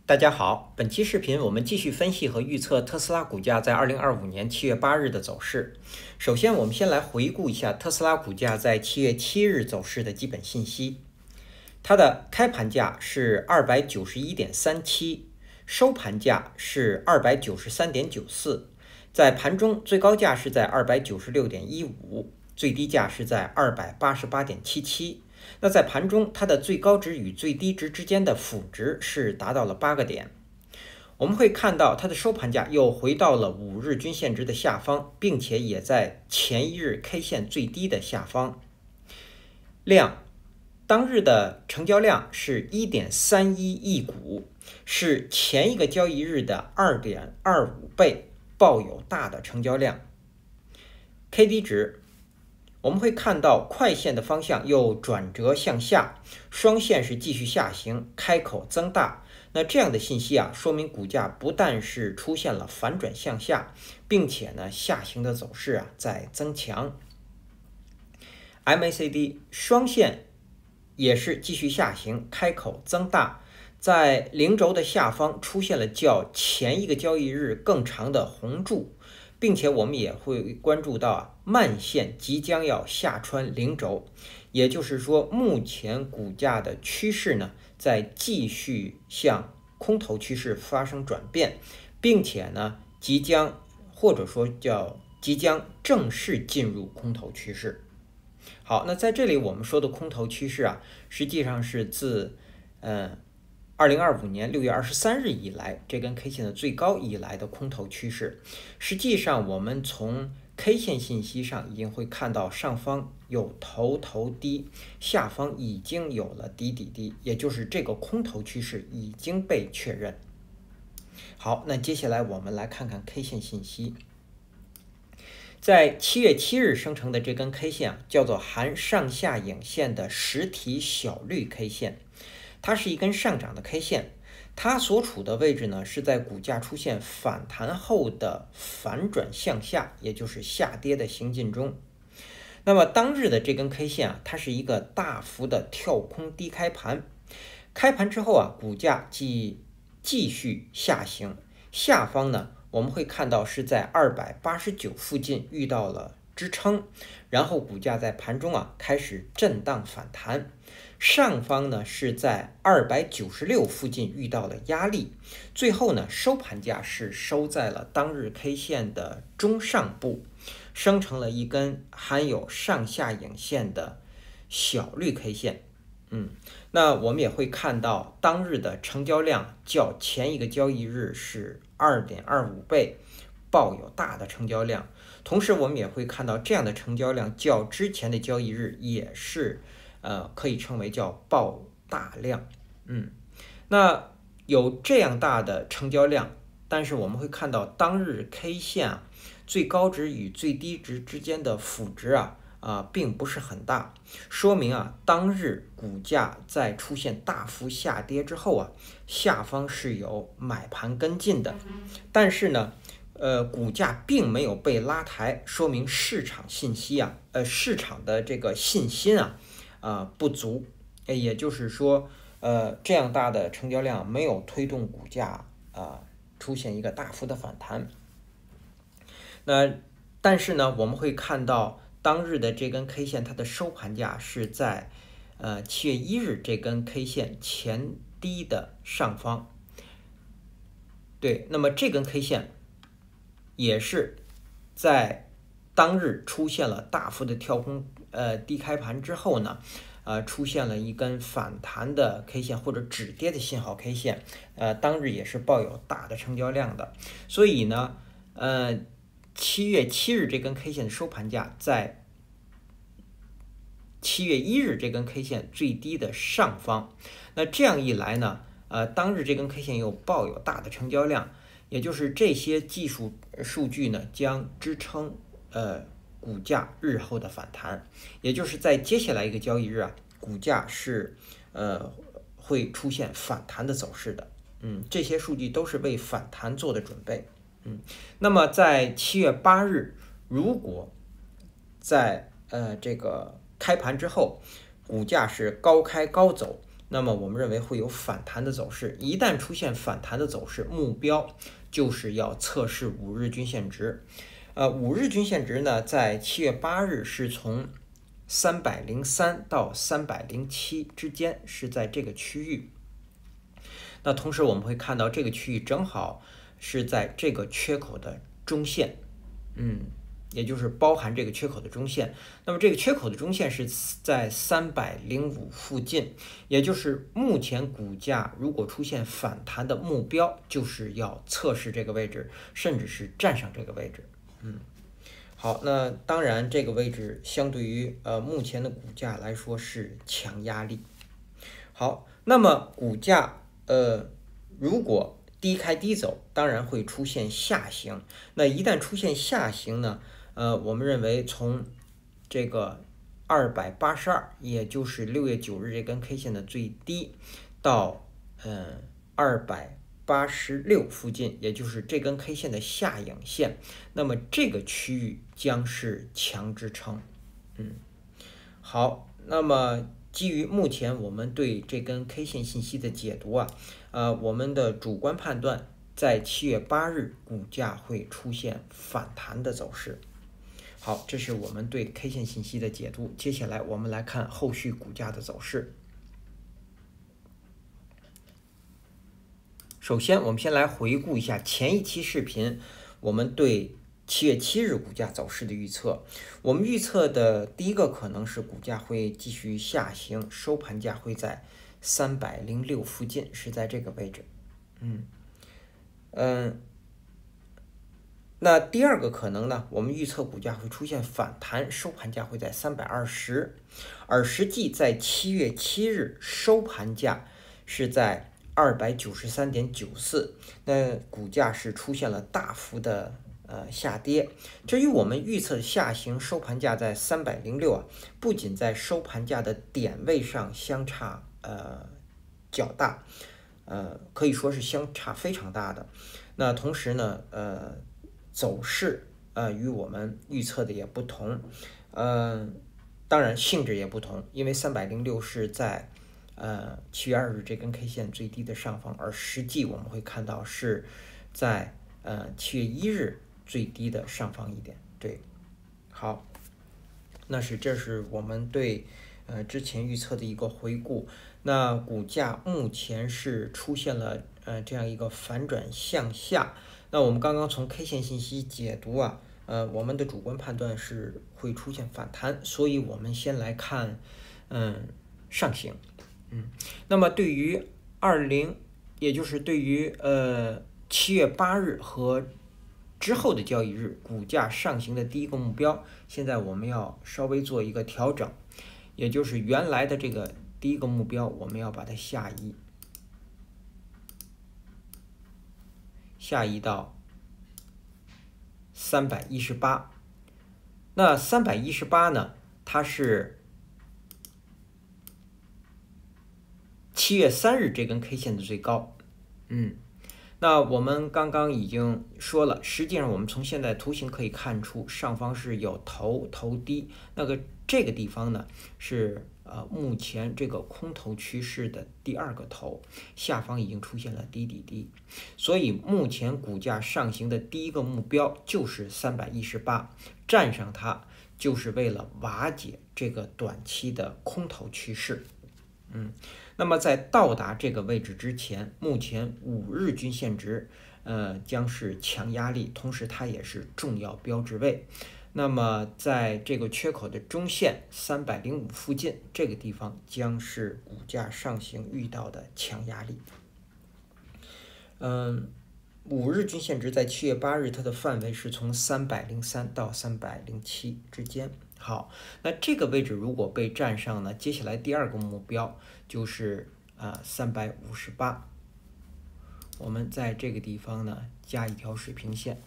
大家好，本期视频我们继续分析和预测特斯拉股价在2025年7月8日的走势。首先，我们先来回顾一下特斯拉股价在7月7日走势的基本信息。它的开盘价是291.37，收盘价是293.94，在盘中最高价是在296.15，最低价是在288.77。那在盘中，它的最高值与最低值之间的负值是达到了8个点。我们会看到它的收盘价又回到了5日均线值的下方，并且也在前一日 K 线最低的下方。当日的成交量是 1.31 亿股，是前一个交易日的 2.25 倍，抱有大的成交量。KD 值我们会看到快线的方向又转折向下，双线是继续下行，开口增大。那这样的信息说明股价不但是出现了反转向下，并且呢下行的走势在增强。MACD 双线也是继续下行，开口增大，在零轴的下方出现了较前一个交易日更长的红柱。并且我们也会关注到慢线即将要下穿零轴，也就是说目前股价的趋势呢在继续向空头趋势发生转变，并且呢即将正式进入空头趋势。好，那在这里我们说的空头趋势实际上是自2025年6月23日以来，这根 K 线的最高以来的空头趋势。实际上我们从 K 线信息上已经会看到上方有头低，下方已经有了底，也就是这个空头趋势已经被确认。好，那接下来我们来看看 K 线信息。在7月7日生成的这根 K 线叫做含上下影线的实体小绿 K 线，它是一根上涨的 K 线，它所处的位置呢是在股价出现反弹后的反转向下，也就是下跌的行进中。那么当日的这根 K 线它是一个大幅的跳空低开盘，开盘之后股价继续下行，下方呢我们会看到是在289附近遇到了支撑，然后股价在盘中开始震荡反弹，上方呢是在296附近遇到了压力，最后呢收盘价是收在了当日 K 线的中上部，生成了一根含有上下影线的小绿 K 线。那我们也会看到当日的成交量较前一个交易日是 2.25 倍，抱有大的成交量。同时我们也会看到这样的成交量较之前的交易日也是可以称为叫爆大量。那有这样大的成交量，但是我们会看到当日 K 线最高值与最低值之间的负值并不是很大，说明当日股价在出现大幅下跌之后下方是有买盘跟进的，但是呢股价并没有被拉抬，说明市场信息市场的这个信心不足，也就是说这样大的成交量没有推动股价出现一个大幅的反弹。但是呢我们会看到当日的这根 K 线它的收盘价是在7月1日这根 K 线前低的上方。对，那么这根 K 线也是在当日出现了大幅的跳空低开盘之后呢出现了一根反弹的 K 线或者止跌的信号 K 线，当日也是抱有大的成交量的。所以呢7月7日这根 K 线的收盘价在7月1日这根 K 线最低的上方，那这样一来呢当日这根 K 线又抱有大的成交量，也就是这些技术数据呢将支撑股价日后的反弹，也就是在接下来一个交易日股价是会出现反弹的走势的。这些数据都是为反弹做的准备。那么在7月8日，如果在这个开盘之后股价是高开高走，那么我们认为会有反弹的走势。一旦出现反弹的走势，目标就是要测试5日均线值。5日均线值呢，在7月8日是从303到307之间，是在这个区域。那同时我们会看到这个区域正好是在这个缺口的中线，也就是包含这个缺口的中线。那么这个缺口的中线是在305附近，也就是目前股价如果出现反弹的目标，就是要测试这个位置，甚至是站上这个位置。好，那当然这个位置相对于目前的股价来说是强压力。好，那么股价如果低开低走，当然会出现下行。那一旦出现下行呢，我们认为从这个282，也就是6月9日这根 K 线的最低，到286附近，也就是这根 K 线的下影线，那么这个区域将是强支撑。好，那么基于目前我们对这根 K 线信息的解读我们的主观判断在7月8日股价会出现反弹的走势。好，这是我们对 K 线信息的解读。接下来我们来看后续股价的走势。首先，我们先来回顾一下前一期视频我们对7月7日股价走势的预测。我们预测的第一个可能是股价会继续下行，收盘价会在306附近，是在这个位置。那第二个可能呢，我们预测股价会出现反弹，收盘价会在320，而实际在7月7日收盘价是在293.94，那股价是出现了大幅的下跌。至于我们预测下行收盘价在306不仅在收盘价的点位上相差较大，可以说是相差非常大的。那同时呢，走势与我们预测的也不同，当然性质也不同，因为306是在7月2日这根 K 线最低的上方，而实际我们会看到是在7月1日最低的上方一点。对，好，这是我们对之前预测的一个回顾。那股价目前是出现了这样一个反转向下。那我们刚刚从 K 线信息解读我们的主观判断是会出现反弹，所以我们先来看上行。那么对于也就是对于7月8日和之后的交易日股价上行的第一个目标，现在我们要稍微做一个调整，也就是原来的这个第一个目标我们要把它下移到318。那318呢，它是7月3日这根 K 线的最高。那我们刚刚已经说了，实际上我们从现在图形可以看出，上方是有头低，这个地方呢是目前这个空头趋势的第二个头，下方已经出现了低底低，所以目前股价上行的第一个目标就是318，站上它就是为了瓦解这个短期的空头趋势。那么在到达这个位置之前，目前5日均线值将是强压力，同时它也是重要标志位。那么在这个缺口的中线305附近，这个地方将是股价上行遇到的强压力。5日均线值在7月8日，它的范围是从303到307之间。好，那这个位置如果被站上呢，接下来第二个目标就是358。我们在这个地方呢加一条水平线。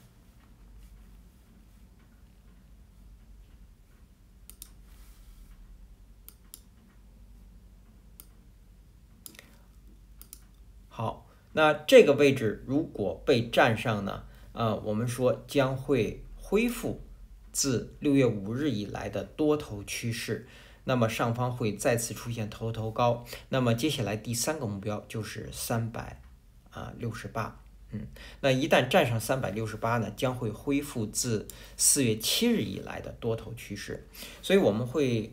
好，那这个位置如果被站上呢，我们说将会恢复自6月5日以来的多头趋势。那么上方会再次出现头高。那么接下来第3个目标就是368。那一旦站上368呢，将会恢复自4月7日以来的多头趋势。所以我们会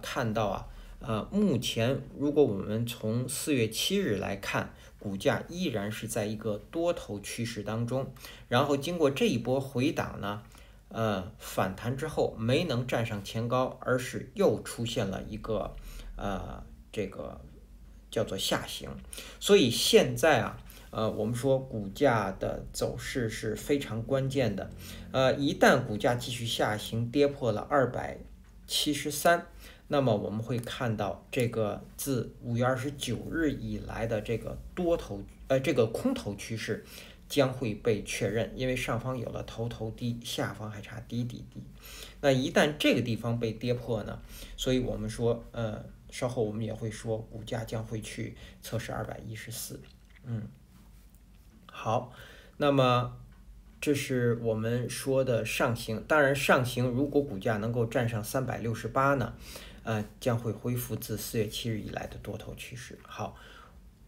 看到目前如果我们从4月7日来看，股价依然是在一个多头趋势当中，然后经过这一波回档呢，反弹之后没能站上前高，而是又出现了一个这个叫做下行。所以现在我们说股价的走势是非常关键的。一旦股价继续下行，跌破了273，那么我们会看到这个自5月29日以来的这个这个空头趋势将会被确认，因为上方有了头低，下方还差低。那一旦这个地方被跌破呢，所以我们说稍后我们也会说股价将会去测试214。好，那么这是我们说的上行。当然上行如果股价能够站上368呢，将会恢复自4月7日以来的多头趋势。好，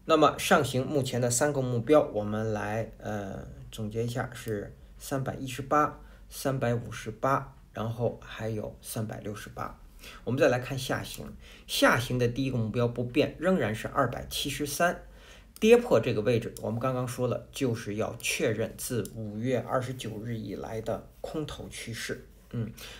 那么上行目前的3个目标我们来总结一下，是318、358，然后还有368。我们再来看下行，下行的第1个目标不变，仍然是273。跌破这个位置，我们刚刚说了，就是要确认自5月29日以来的空头趋势。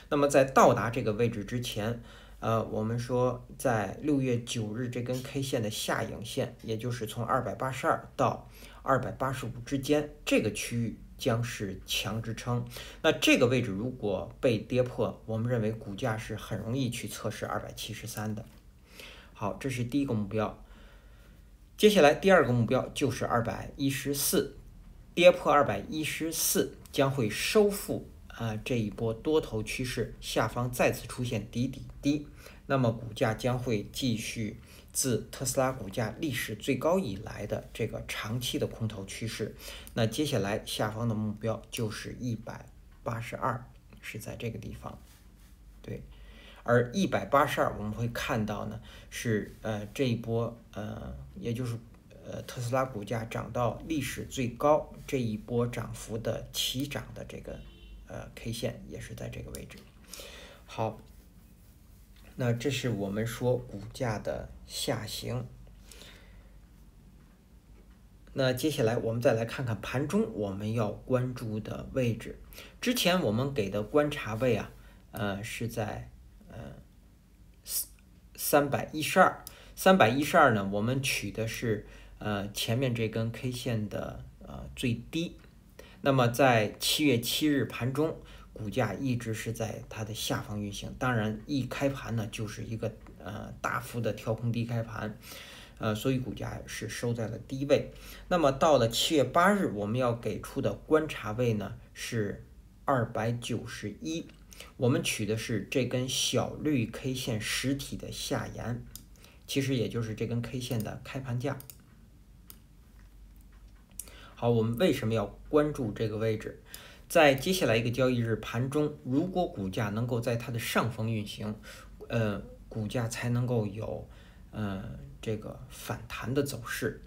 那么在到达这个位置之前，我们说在6月9日这根 K 线的下影线，也就是从282到285之间，这个区域将是强支撑。那这个位置如果被跌破，我们认为股价是很容易去测试273的。好，这是第1个目标。接下来第2个目标就是214，跌破214将会收复这一波多头趋势，下方再次出现低，那么股价将会继续自特斯拉股价历史最高以来的这个长期的空头趋势。那接下来下方的目标就是182，是在这个地方。对。而182我们会看到呢，是这一波也就是特斯拉股价涨到历史最高这一波涨幅的起涨的这个K 线也是在这个位置。好，那这是我们说股价的下行。那接下来我们再来看看盘中我们要关注的位置。之前我们给的观察位是在312呢，我们取的是前面这根 K 线的最低。那么在7月7日盘中，股价一直是在它的下方运行，当然一开盘呢就是一个大幅的跳空低开盘，所以股价是收在了低位。那么到了7月8日，我们要给出的观察位呢是291。我们取的是这根小绿 K 线实体的下沿，其实也就是这根 K 线的开盘价。好，我们为什么要关注这个位置？在接下来一个交易日盘中，如果股价能够在它的上方运行，股价才能够有这个反弹的走势。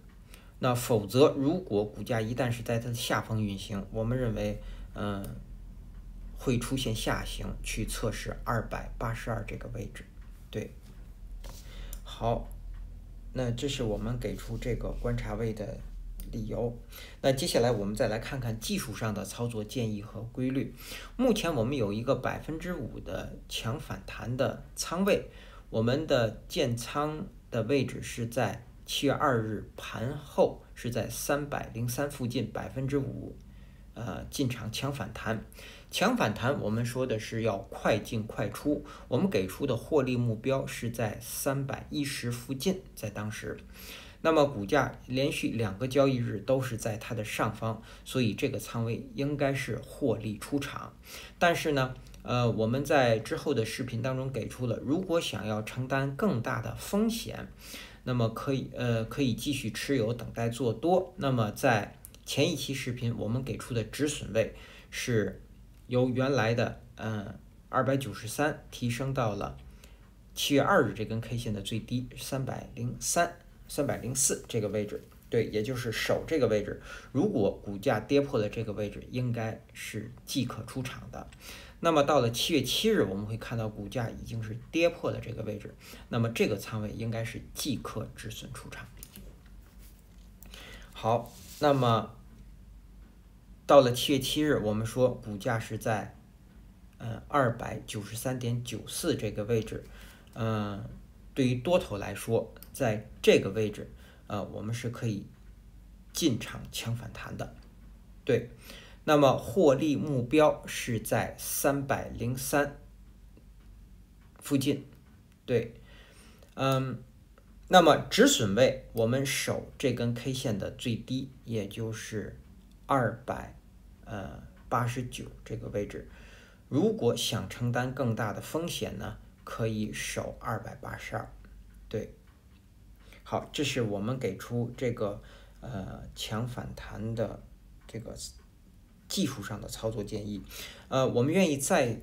那否则，如果股价一旦是在它的下方运行，我们认为会出现下行，去测试282这个位置。对，好，那这是我们给出这个观察位的理由。那接下来我们再来看看技术上的操作建议和规律。目前我们有一个5%的强反弹的仓位，我们的建仓的位置是在7月2日盘后，是在303附近5%进场强反弹。强反弹我们说的是要快进快出，我们给出的获利目标是在310附近，在当时。那么股价连续2个交易日都是在它的上方，所以这个仓位应该是获利出场。但是呢，我们在之后的视频当中给出了，如果想要承担更大的风险，那么可以继续持有，等待做多。那么在前一期视频我们给出的止损位是由原来的293提升到了7月2日这根 K 线的最低303、304这个位置，对，也就是守这个位置。如果股价跌破了这个位置，应该是即可出场的。那么到了7月7日，我们会看到股价已经是跌破了这个位置，那么这个仓位应该是即可止损出场。好，那么到了7月7日，我们说股价是在293.94这个位置，对于多头来说，在这个位置，我们是可以进场抢反弹的，对。那么获利目标是在303附近，对，那么止损位我们守这根 K 线的最低，也就是289这个位置。如果想承担更大的风险呢，可以守282，对。好，这是我们给出这个抢反弹的这个技术上的操作建议。我们愿意再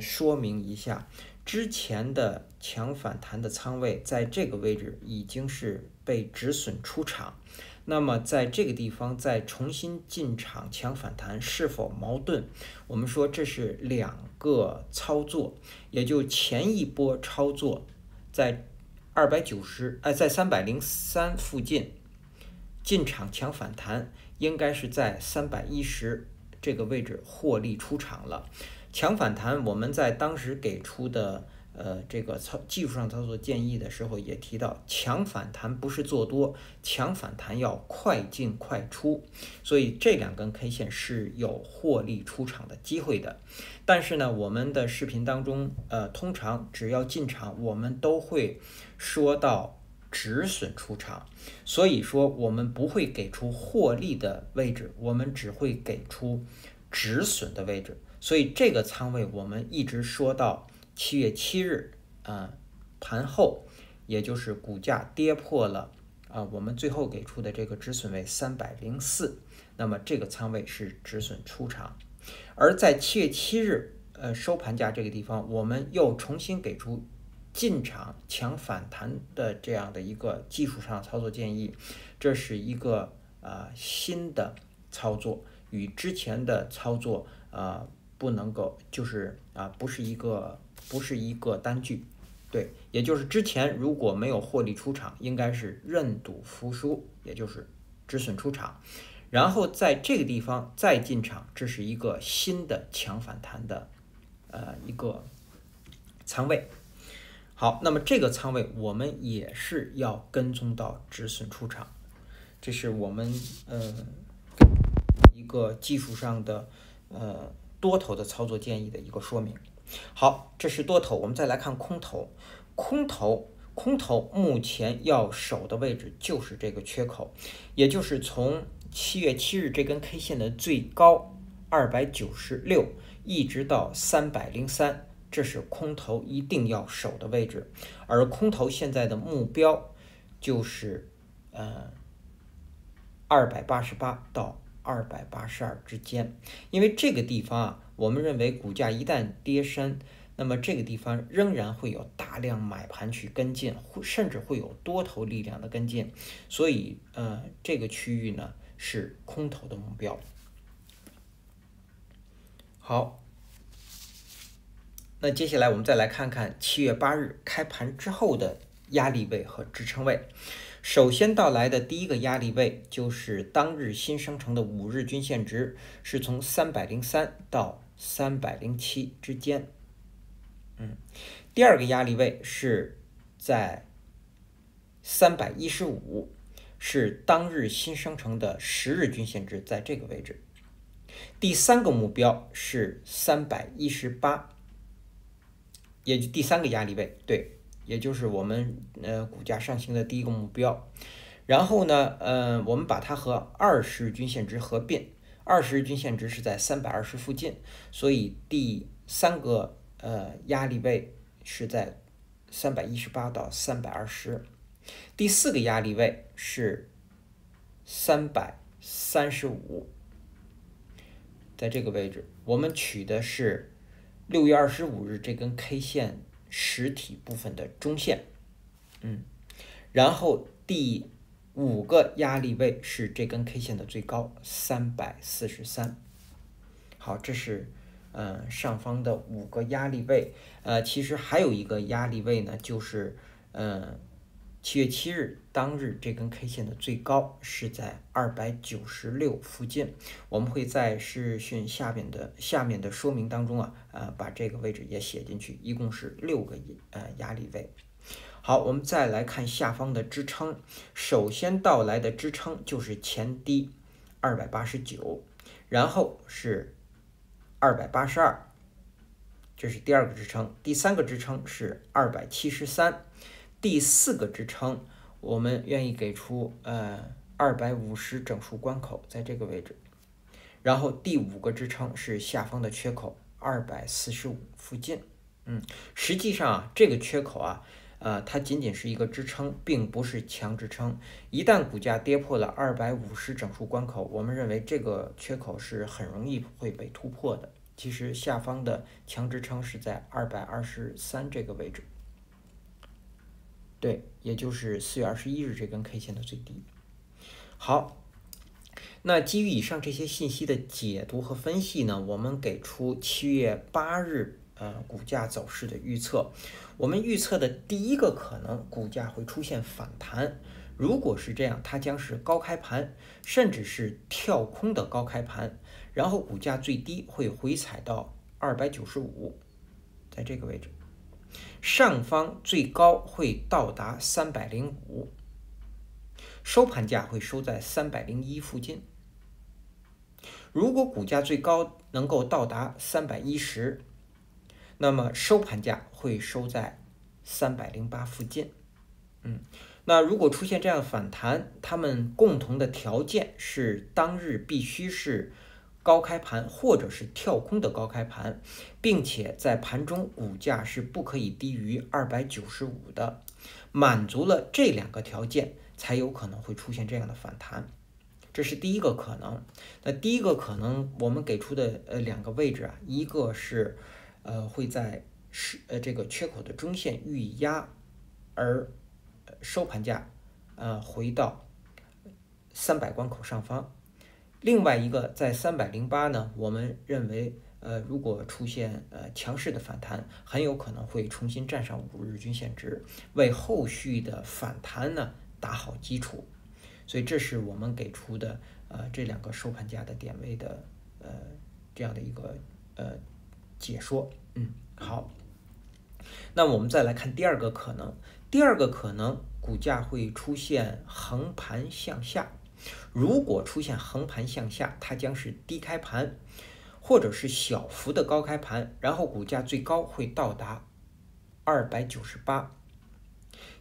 说明一下，之前的抢反弹的仓位在这个位置已经是被止损出场，那么在这个地方再重新进场抢反弹是否矛盾？我们说这是两个操作，也就前一波操作在在303附近进场抢反弹，应该是在310这个位置获利出场了。抢反弹，我们在当时给出的这个技术上操作建议的时候也提到，抢反弹不是做多，抢反弹要快进快出，所以这两根 K 线是有获利出场的机会的。但是呢，我们的视频当中，通常只要进场，我们都会说到止损出场，所以说我们不会给出获利的位置，我们只会给出止损的位置。所以这个仓位我们一直说到7月7日盘后，也就是股价跌破了我们最后给出的这个止损位304，那么这个仓位是止损出场。而在7月7日收盘价这个地方，我们又重新给出进场抢反弹的这样的一个技术上操作建议，这是一个新的操作，与之前的操作不能够就是不是一个单据，对，也就是之前如果没有获利出场，应该是认赌服输，也就是止损出场，然后在这个地方再进场，这是一个新的抢反弹的一个仓位。好，那么这个仓位我们也是要跟踪到止损出场，这是我们一个技术上的多头的操作建议的一个说明。好，这是多头，我们再来看空头。空头目前要守的位置就是这个缺口，也就是从7月7日这根 K 线的最高296一直到303，这是空头一定要守的位置。而空头现在的目标就是288到282之间，因为这个地方我们认为股价一旦跌深，那么这个地方仍然会有大量买盘去跟进，甚至会有多头力量的跟进，所以这个区域呢是空头的目标。好，那接下来我们再来看看7月8日开盘之后的压力位和支撑位。首先到来的第一个压力位就是当日新生成的5日均线值，是从303到307之间。第二个压力位是在315，是当日新生成的10日均线值，在这个位置。第三个目标是318，也就第三个压力位，对，也就是我们股价上行的第一个目标。然后呢，我们把它和20日均线值合并，20日均线值是在320附近，所以第三个压力位是在318到320。第四个压力位是335，在这个位置，我们取的是6月25日这根 K 线实体部分的中线，然后第5个压力位是这根 K 线的最高343。好，这是上方的5个压力位。其实还有一个压力位呢，就是7月7日当日这根 K 线的最高是在296附近。我们会在视讯下面的说明当中把这个位置也写进去，一共是6个压力位。好，我们再来看下方的支撑。首先到来的支撑就是前低289，然后是282，这是第2个支撑。第3个支撑是273，第4个支撑我们愿意给出250整数关口，在这个位置。然后第5个支撑是下方的缺口245附近。实际上这个缺口它仅仅是一个支撑，并不是强支撑。一旦股价跌破了250整数关口，我们认为这个缺口是很容易会被突破的。其实下方的强支撑是在223这个位置，对，也就是4月21日这根 K 线的最低。好，那基于以上这些信息的解读和分析呢，我们给出7月8日股价走势的预测。我们预测的第一个可能，股价会出现反弹。如果是这样，它将是高开盘，甚至是跳空的高开盘，然后股价最低会回踩到295，在这个位置，上方最高会到达305，收盘价会收在301附近。如果股价最高能够到达310，那么收盘价会收在308附近。那如果出现这样反弹，它们共同的条件是当日必须是高开盘或者是跳空的高开盘，并且在盘中股价是不可以低于295的，满足了这2个条件，才有可能会出现这样的反弹。这是第一个可能。那第一个可能我们给出的2个位置一个是会在这个缺口的中线遇压，而收盘价回到300关口上方。另外一个在308呢，我们认为如果出现强势的反弹，很有可能会重新站上5日均线值，为后续的反弹呢打好基础。所以这是我们给出的这2个收盘价的点位的这样的一个解说。好，那我们再来看第2个可能。第2个可能，股价会出现横盘向下。如果出现横盘向下，它将是低开盘，或者是小幅的高开盘，然后股价最高会到达298，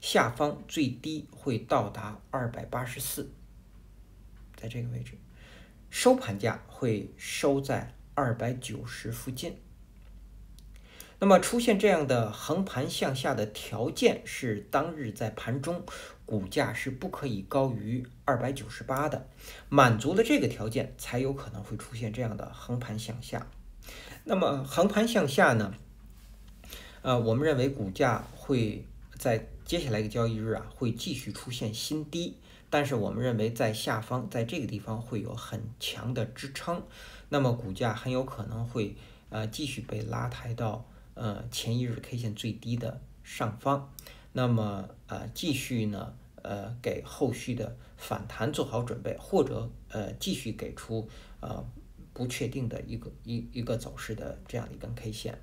下方最低会到达284，在这个位置，收盘价会收在290附近。那么出现这样的横盘向下的条件是，当日在盘中股价是不可以高于298的，满足了这个条件，才有可能会出现这样的横盘向下。那么横盘向下呢，我们认为股价会在接下来一个交易日会继续出现新低，但是我们认为在下方，在这个地方会有很强的支撑，那么股价很有可能会继续被拉抬到前一日 K 线最低的上方，那么继续呢给后续的反弹做好准备，或者继续给出不确定的一个走势的这样的一根 K 线。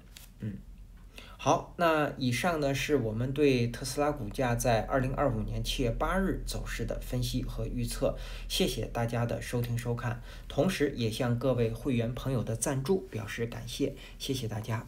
好，那以上呢是我们对特斯拉股价在2025年7月8日走势的分析和预测。谢谢大家的收听收看，同时也向各位会员朋友的赞助表示感谢，谢谢大家。